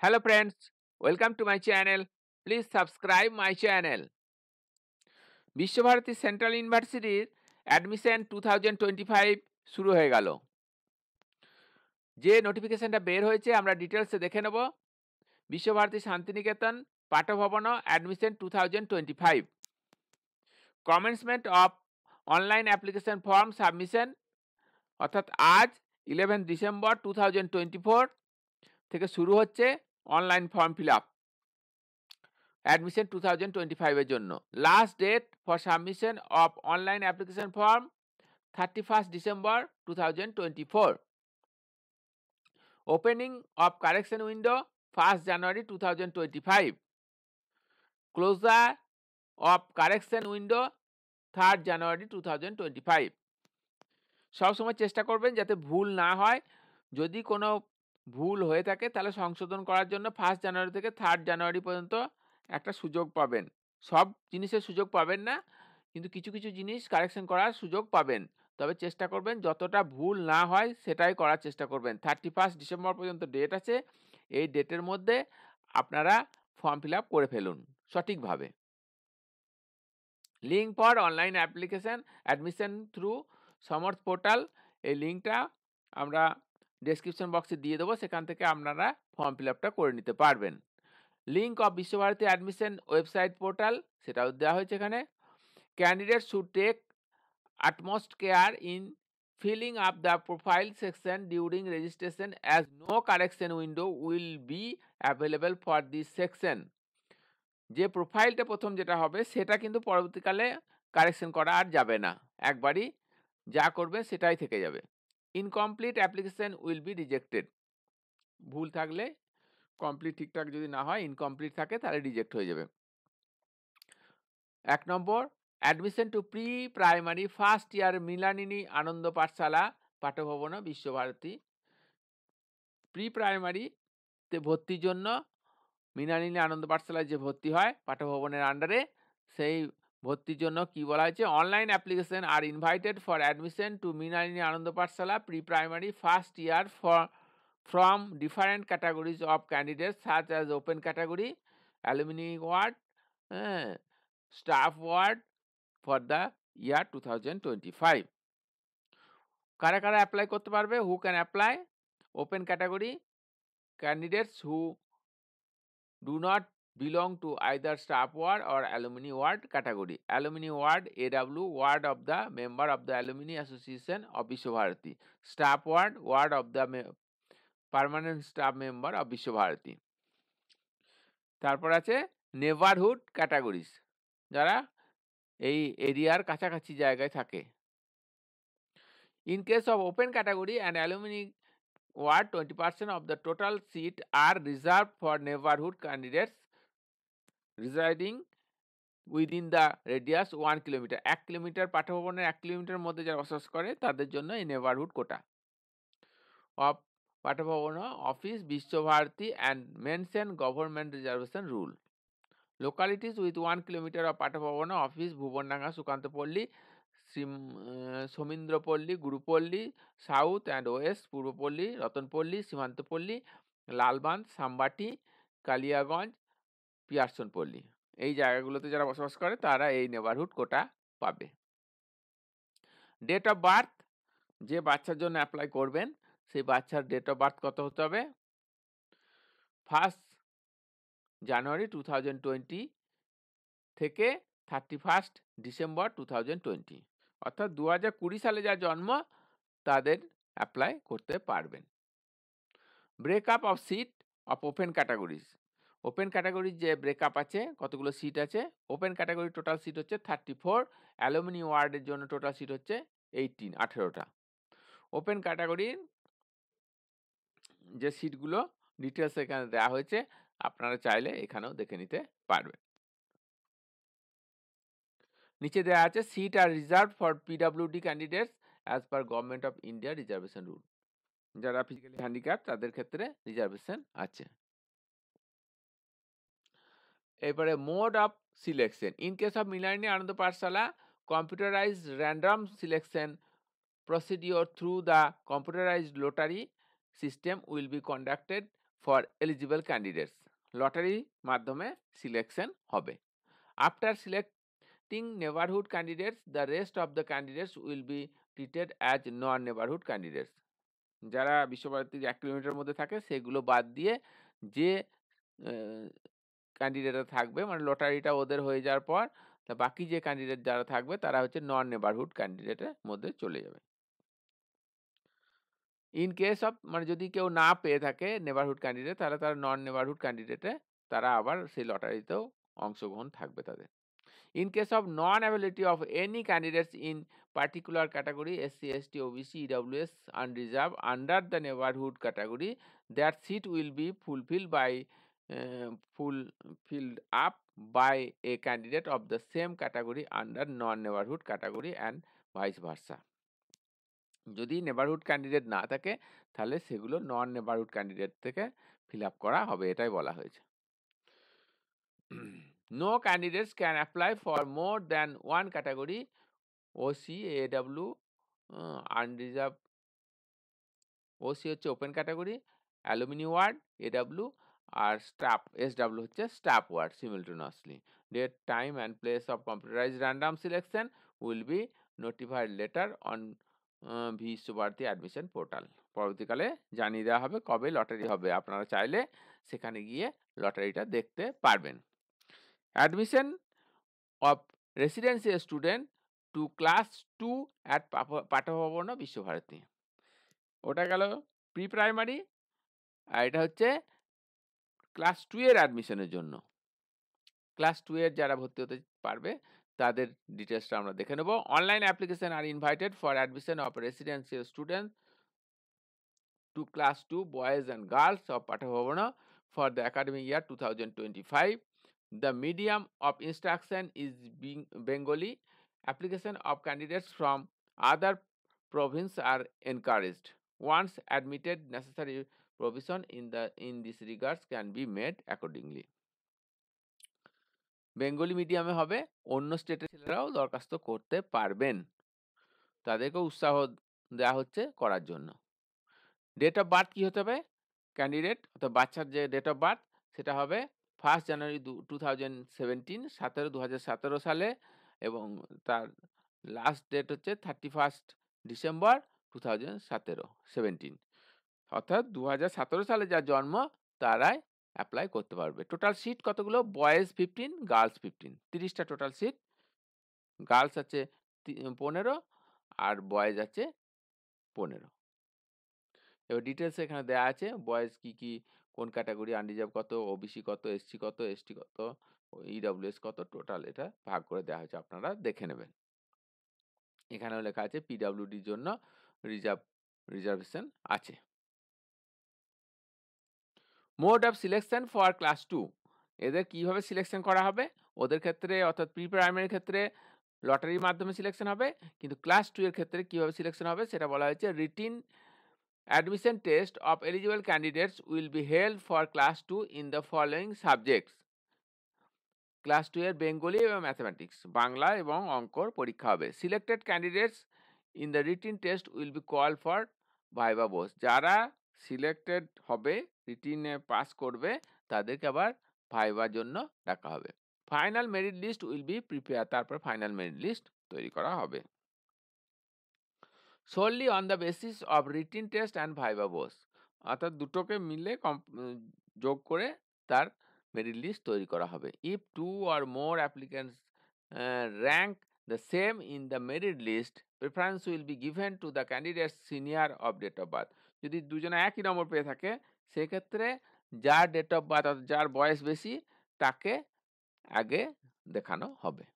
Hello friends, welcome to my channel. Please subscribe my channel. Visva Bharati central ইউনিভার্সিটির admission 2025 শুরু হয়ে গেল। যে নোটিফিকেশনটা বের হয়েছে আমরা ডিটেলসে দেখে নেব। Visvabharati Santiniketan Patha Bhavana admission 2025 commencement of online application form submission অর্থাৎ আজ 11 ডিসেম্বর 2024 থেকে শুরু হচ্ছে online form fill up admission 2025 এর জন্য। Last date for submission of online application form 31st December 2024। Opening of correction window 1st January 2025। Closure of correction window 3rd January 2025। সবসময় চেষ্টা করবেন যাতে ভুল না হয়। যদি কোনো ভুল হয়ে থাকে তাহলে সংশোধন করার জন্য 1st জানুয়ারি থেকে 3rd জানুয়ারি পর্যন্ত একটা সুযোগ পাবেন। সব জিনিসের সুযোগ পাবেন না, কিন্তু কিছু কিছু জিনিস কারেকশন করার সুযোগ পাবেন। তবে চেষ্টা করবেন যতটা ভুল না হয় সেটাই করার চেষ্টা করবেন। 31st ডিসেম্বর পর্যন্ত ডেট আছে। এই ডেটের মধ্যে আপনারা ফর্ম ফিল আপ করে ফেলুন সঠিকভাবে। Link for online application admission through সমর্থ পোর্টাল, এই লিঙ্কটা আমরা ডেসক্রিপশন বক্সে দিয়ে দেবো, সেখান থেকে আপনারা ফর্ম ফিল আপটা করে নিতে পারবেন। Link of Visva Bharati admission website portal সেটাও দেওয়া হয়েছে এখানে। Candidate should take utmost care in filling up the profile section during registration as no correction window will be available for this section. যে প্রোফাইলটা প্রথম যেটা হবে সেটা কিন্তু পরবর্তীকালে কারেকশন করা আর যাবে না, একবারই যা করবে সেটাই থেকে যাবে। Incomplete application will be rejected. ভুল থাকলে, কমপ্লিট ঠিকঠাক যদি না হয়, ইনকমপ্লিট থাকে তাহলে রিজেক্ট হয়ে যাবে। 1 নম্বর, admission to pre primary first year Mrinalini Ananda Pathashala Patha Bhavana Visva Bharati. Pre প্রাইমারিতে ভর্তির জন্য মৃণালিনী আনন্দ পাঠশালায় যে ভর্তি হয় পাঠভবনের আন্ডারে, সেই ভর্তির জন্য কি বলা হয়েছে, online application R invited for admission to Mrinalini Ananda Pathashala pre primary first year for from different categories of candidates such as open category, alumni ward, staff ward for the year 2025. কারা কারা অ্যাপ্লাই করতে পারবে? Who can apply? Open category candidates who do not belong to either staff ward or alumni ward category. Alumni ward AW ward of the member of the alumni association of Vishwabharati. Staff ward of the permanent staff member of Visva Bharati. তারপর আছে neighbourhood categories, যারা এই এরিয়ার কাছাকাছি জায়গায় থাকে। In case of open category and alumni ward 20% of the total seat are reserve for neighbourhood candidates residing within the radius 1 kilometre. 1 kilometre পাঠভবনের 1 kilometre মধ্যে যারা বসবাস করে তাদের জন্য এই neighbourhood quota of Patha Bhavana office Visvabharati and mention government reservation rule. Localities with 1 kilometer of Patha Bhavana office Bhubandanga, Sukantapalli, Samindrapalli, Gurupalli, south and west, Purbapalli, Ratanpalli, Simantapalli, Lalbandh, Sambati, Kaliaganj, Pearsonpalli, এই জায়গাগুলোতে যারা বসবাস করে তারা এই নেবারহুড কোটা পাবে। ডেট অফ বার্থ, যে বাচ্চার জন্য অ্যাপ্লাই করবেন সেই বাচ্চার ডেট অফ বার্থ কত হতে হবে? 1st জানুয়ারি 2020 থেকে 31st ডিসেম্বর 2020, অর্থাৎ 2020 সালে যা জন্ম তাদের অ্যাপ্লাই করতে পারবেন। Breakup of seat of open categories. Open ক্যাটাগরির যে ব্রেকআপ আছে, কতগুলো সিট আছে, ওপেন ক্যাটাগরির টোটাল সিট হচ্ছে 34, অ্যালুমিনি ওয়ার্ডের জন্য টোটাল সিট হচ্ছে 18টা। ওপেন ক্যাটাগরির যে সিটগুলো ডিটেলস এখানে দেওয়া হয়েছে, আপনারা চাইলে এখানেও দেখে নিতে পারবেন। নিচে দেওয়া আছে seat are reserve for PWD candidates as per government of India reservation rule. যারা ফিজিক্যালি হ্যান্ডিক্যাপ তাদের ক্ষেত্রে রিজার্ভেশন আছে। এরপরে mode of selection. In case of Mrinalini Ananda Pathashala, computerised random selection procedure through the computerized lottery system will be conducted for eligible candidates. Lottery মাধ্যমে selection হবে। After selecting neighborhood candidates, the rest of the candidates will be treated as non-neighborhood candidates. যারা বিশ্বভারতীর 1 kilometre মধ্যে থাকে সেগুলো বাদ দিয়ে যে ক্যান্ডিডেটরা থাকবে, মানে লটারিটা ওদের হয়ে যাওয়ার পর বাকি যে ক্যান্ডিডেট যারা থাকবে তারা হচ্ছে নন নেবারহুড ক্যান্ডিডেটের মধ্যে চলে যাবে। ইন কেস অফ, মানে যদি কেউ না পেয়ে থাকে নেবারহুড ক্যান্ডিডেট, তাহলে তারা নন নেবারহুড ক্যান্ডিডেটে তারা আবার সেই লটারিতেও অংশগ্রহণ থাকবে তাদের। In case of non-availability of any candidates in particular category, SC, ST, OBC, EWS, unreserved under the neighborhood category, that seat will be fulfilled up by a candidate of the same category under non-neighborhood category and vice versa. যদি neighbourhood candidate না থাকে তাহলে সেগুলো নন neighbourhood candidate থেকে fill up করা হবে, এটাই বলা হয়েছে। No candidates can apply for more than one category, OC, AW, unreserved, OC হচ্ছে open category, alumni ward, AW, আর স্টাফ, SW হচ্ছে staff ward simultaneously. Date, time and place of computerized random selection will be notified later on Visva Bharati admission portal. পরবর্তীকালে জানিয়ে দেওয়া হবে কবে lottery হবে, আপনারা চাইলে সেখানে গিয়ে লটারিটা দেখতে পারবেন। Admission of residential student to class 2 at Patha Bhavan Visva Bharati. ওটা গেল প্রি প্রাইমারি, আর এটা হচ্ছে ক্লাস 2 এর অ্যাডমিশনের জন্য। ক্লাস 2 এর যারা ভর্তি হতে পারবে তাদের ডিটেলসটা আমরা দেখে নেব। Online application R invited for admission of residential student to class 2 boys and girls of Pathabhavana for the academic year 2025. The medium of instruction is Bengali. Application of candidates from other provinces are encouraged. Once admitted, necessary provision in this regards can be made accordingly. Bengali মিডিয়ামে হবে, অন্য স্টেটের ছেলেরাও দরখাস্ত করতে পারবেন, তাদেরকে উৎসাহ দেওয়া হচ্ছে করার জন্য। ডেট অফ বার্থ কি হতে হবে ক্যান্ডিডেট অর্থাৎ বাচ্চার যে ডেট অফ বার্থ সেটা হবে 1 জানুয়ারি 2017, 2017 সালে, এবং তার লাস্ট ডেট হচ্ছে 31 ডিসেম্বর 2017, অর্থাৎ 2017 সালে যার জন্ম তারাই অ্যাপ্লাই করতে পারবে। টোটাল সিট কতগুলো? বয়েজ 15, গার্লস 15, 30টা টোটাল সিট। গার্লস আছে 15 আর বয়েজ আছে 15। এবার ডিটেলস এখানে দেওয়া আছে, বয়েজ কি কি, কোন ক্যাটাগরি, আনরিজার্ভ কত, ওবিসি কত, এসসি কত, এসটি কত, ইডব্লিউএস কত, টোটাল এটা ভাগ করে দেওয়া হয়েছে, আপনারা দেখে নেবেন। এখানেও লেখা আছে পিডব্লিউডির জন্য রিজার্ভেশন আছে। Mode of selection for class 2, এদের কিভাবে সিলেকশন করা হবে ওদের ক্ষেত্রে, অর্থাৎ প্রি প্রাইমারির ক্ষেত্রে লটারির মাধ্যমে সিলেকশন হবে, কিন্তু ক্লাস 2 এর ক্ষেত্রে কিভাবে সিলেকশন হবে সেটা বলা হয়েছে written admission test of eligible candidates will be held for class 2 in the following subjects. Class 2 এর বেঙ্গলি এবং ম্যাথমেটিক্স, বাংলা এবং অঙ্কর পরীক্ষা হবে। Selected candidates in the written test will be call for viva Bose. যারা সিলেক্টেড হবে, রিটিনে পাস করবে, তাদেরকে আবার ভাইবার জন্য ডাকা হবে। Final merit list will be prepare, তারপর ফাইনাল মেরিট লিস্ট তৈরি করা হবে solely on the basis of written test and viva voce, অর্থাৎ দুটোকে মিলে যোগ করে তার মেরিট লিস্ট তৈরি করা হবে। If 2 or more applicants rank the same in the merit list, preference will be given to the candidate's senior of date of birth. যদি দুজনে একই নম্বর পেয়ে থাকে সেক্ষেত্রে যার ডেট অফ বার্থ অর্থাৎ যার বয়স বেশি তাকে আগে দেখানো হবে।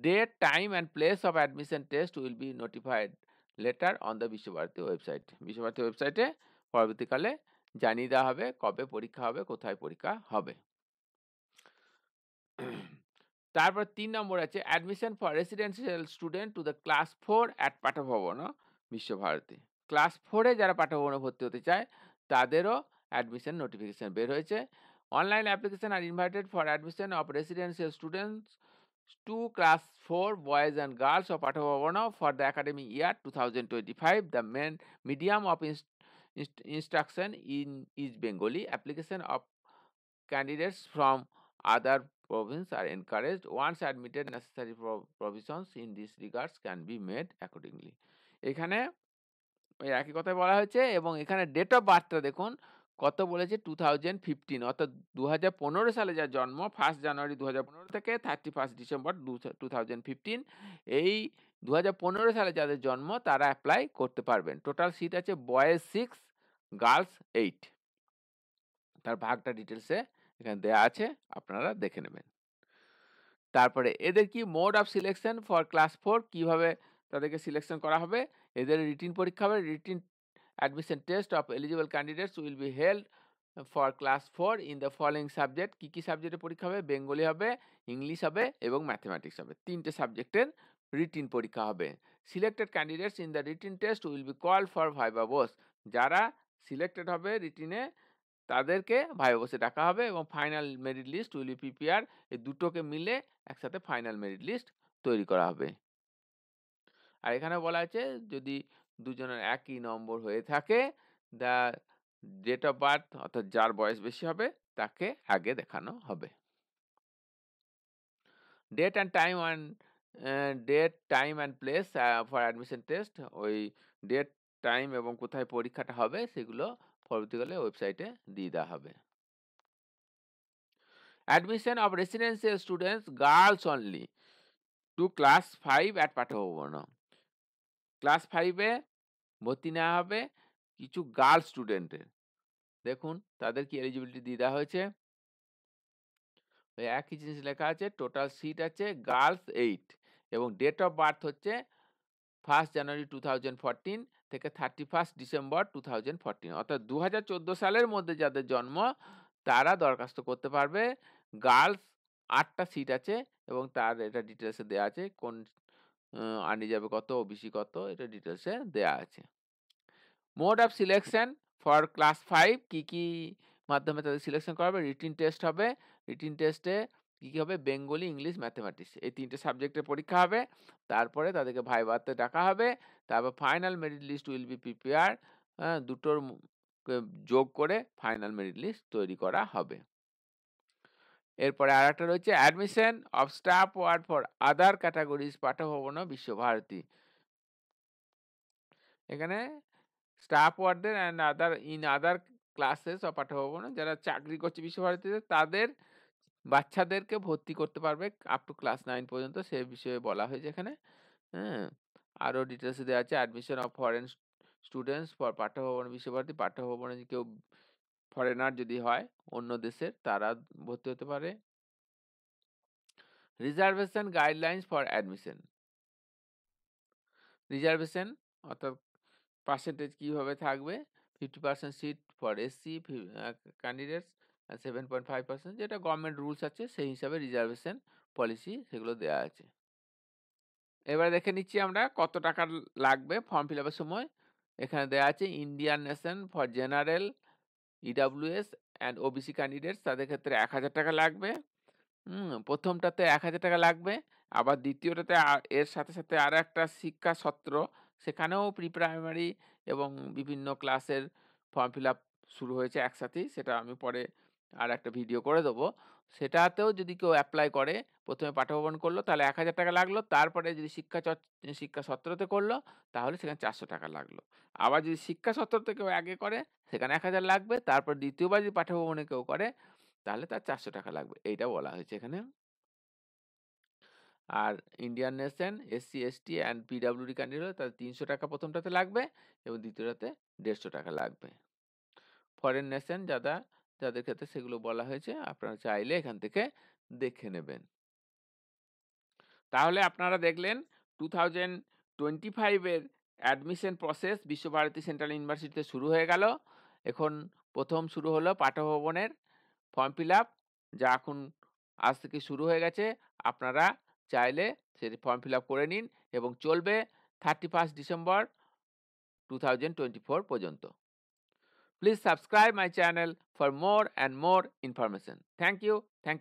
Date, time and place of admission test will be notified later on the Visva Bharati website. Visva Bharati ওয়েবসাইটে পরবর্তীকালে জানিয়ে দেওয়া হবে কবে পরীক্ষা হবে, কোথায় পরীক্ষা হবে। তারপর 3 নম্বর আছে admission for residential student to the class 4 at Patha Bhavana Visvabharati. Class 4-এ যারা পাঠভবনে ভর্তি হতে চায় তাদেরও অ্যাডমিশন নোটিফিকেশন বের হয়েছে। Online application R invited for admission of residential students to class 4 boys and girls of Pathabhavana for the academic year 2025. The main medium of instruction in East Bengali. Application of candidates from other province are encouraged. Once admitted, necessary provisions in this regards can be made accordingly. এখানে ওই একই কথাই বলা হয়েছে এবং এখানে date of বার্থটা দেখুন কত বলেছে 2015 অর্থাৎ 2015 সালে যার জন্ম 1 জানুয়ারি 2015 থেকে 31 ডিসেম্বর 2015 এই 2015 সালে যাদের জন্ম তারা অ্যাপ্লাই করতে পারবেন। টোটাল সিট আছে বয়েজ 6 গার্লস 8। তার ভাগটা ডিটেলসে এখানে দেয়া আছে, আপনারা দেখে নেবেন। তারপরে এদের কি mode of selection for class 4 কিভাবে তাদেরকে সিলেকশন করা হবে, এদের রিটিন পরীক্ষা হবে। Written admission test of eligible candidates will be held for class 4 in the following subject. কি সাবজেক্টে পরীক্ষা হবে, বেঙ্গলি হবে, ইংলিশ হবে এবং ম্যাথমেটিক্স হবে। তিনটে সাবজেক্টের রিটিন পরীক্ষা হবে। Selected candidates in the written test will be call for viva Bose. যারা সিলেক্টেড হবে রিটিনে তাদেরকে ভাইবা বোসে ডাকা হবে এবং final merit list will be prepare. এই দুটোকে মিলে একসাথে ফাইনাল মেরিট লিস্ট তৈরি করা হবে। আর এখানে বলা আছে যদি দুজনের একই নম্বর হয়ে থাকে দ্য ডেট অফ বার্থ অর্থাৎ যার বয়স বেশি হবে তাকে আগে দেখানো হবে। Date and time and place for admission test, ওই ডেট টাইম এবং কোথায় পরীক্ষাটা হবে সেগুলো পরবর্তীকালে ওয়েবসাইটে দিয়ে দেওয়া হবে। Admission of residential students girls only to class 5 at Patha Bhavana. Class 5-এ ভর্তি নেওয়া হবে কিছু গার্ল স্টুডেন্টের। দেখুন তাদের কি এলিজিবিলিটি দিয়ে দেওয়া হয়েছে, একই জিনিস লেখা আছে। টোটাল সিট আছে গার্লস 8 এবং ডেট অফ বার্থ হচ্ছে 1 জানুয়ারি 2014 থেকে 31 ডিসেম্বর 2014 অর্থাৎ 2014 সালের মধ্যে যাদের জন্ম তারা দরখাস্ত করতে পারবে। গার্লস 8টা সিট আছে এবং তার এটা ডিটেলসে দেওয়া আছে, কোন আনরিজার্ভে কত, ওবিসি কত, এটা ডিটেলসে দেওয়া আছে। Mode of selection for class 5 কি মাধ্যমে তাদের সিলেকশন করা হবে, রিটিন টেস্ট হবে। রিটিন টেস্টে কি হবে, বেঙ্গলি, ইংলিশ, ম্যাথমেটিক্স এই তিনটে সাবজেক্টের পরীক্ষা হবে। তারপরে তাদেরকে ভাইভাতে ডাকা হবে। তারপর final merit list will be prepare. দুটোর যোগ করে ফাইনাল মেরিট লিস্ট তৈরি করা হবে। এরপরে আর একটা রয়েছে admission of staff ward for other categories Patha Bhavana Visvabharati. এখানে স্টাফ ওয়ার্ডদের and other classes of Patha Bhavana যারা চাকরি করছে বিশ্বভারতীতে তাদের বাচ্চাদেরকে ভর্তি করতে পারবে আপ টু ক্লাস 9 পর্যন্ত, সে বিষয়ে বলা হয়েছে এখানে। হ্যাঁ, আরও ডিটেলসে দেওয়া আছে admission of foreign students for Patha Bhavana Visvabharati. পাঠভবনে কেউ ফরেনার যদি হয় অন্য দেশের তারা ভর্তি হতে পারে। Reservation guidelines for admission. Reservation অর্থাৎ পার্সেন্টেজ কীভাবে থাকবে, 50% সিট ফর এসসি ক্যান্ডিডেটস 7.5%, যেটা গভর্নমেন্ট রুলস আছে সেই হিসাবে রিজার্ভেশন পলিসি সেগুলো দেওয়া আছে। এবার দেখে নিচ্ছি আমরা কত টাকা লাগবে ফর্ম ফিল আপের সময়। এখানে দেওয়া আছে Indian nation for general EWS and OBC candidates তাদের ক্ষেত্রে 1000 টাকা লাগবে। প্রথমটাতে 1000 টাকা লাগবে, আবার দ্বিতীয়টাতে এর সাথে সাথে আরও একটা শিক্ষা সত্র, সেখানেও প্রি প্রাইমারি এবং বিভিন্ন ক্লাসের ফর্ম ফিল আপ শুরু হয়েছে একসাথেই, সেটা আমি পরে আর একটা ভিডিও করে দেবো। সেটাতেও যদি কেউ অ্যাপ্লাই করে, প্রথমে পাঠভবন করলো তাহলে 1000 টাকা লাগলো, তারপরে যদি শিক্ষা সত্রতে করলো তাহলে সেখানে 400 টাকা লাগলো। আবার যদি শিক্ষা সত্রতে কেউ আগে করে সেখানে 1000 লাগবে, তারপর দ্বিতীয়বার যদি পাঠভবনে কেউ করে তাহলে তার 400 টাকা লাগবে, এইটা বলা হয়েছে এখানে। আর Indian nation SC ST and PWD candidate তাদের 300 টাকা প্রথমটাতে লাগবে এবং দ্বিতীয়টাতে 150 টাকা লাগবে। ফরেন নেশন যাদের ক্ষেত্রে সেগুলো বলা হয়েছে, আপনারা চাইলে এখান থেকে দেখে নেবেন। তাহলে আপনারা দেখলেন 2025-এর অ্যাডমিশন প্রসেস বিশ্বভারতী সেন্ট্রাল ইউনিভার্সিটিতে শুরু হয়ে গেল। এখন প্রথম শুরু হলো পাঠভবনের ফর্ম ফিল আপ, যা এখন আজ থেকে শুরু হয়ে গেছে। আপনারা চাইলে সেটি ফর্ম ফিল আপ করে নিন এবং চলবে 31 ডিসেম্বর 2024 পর্যন্ত। Please subscribe my channel for more and more information. Thank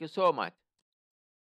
you so much.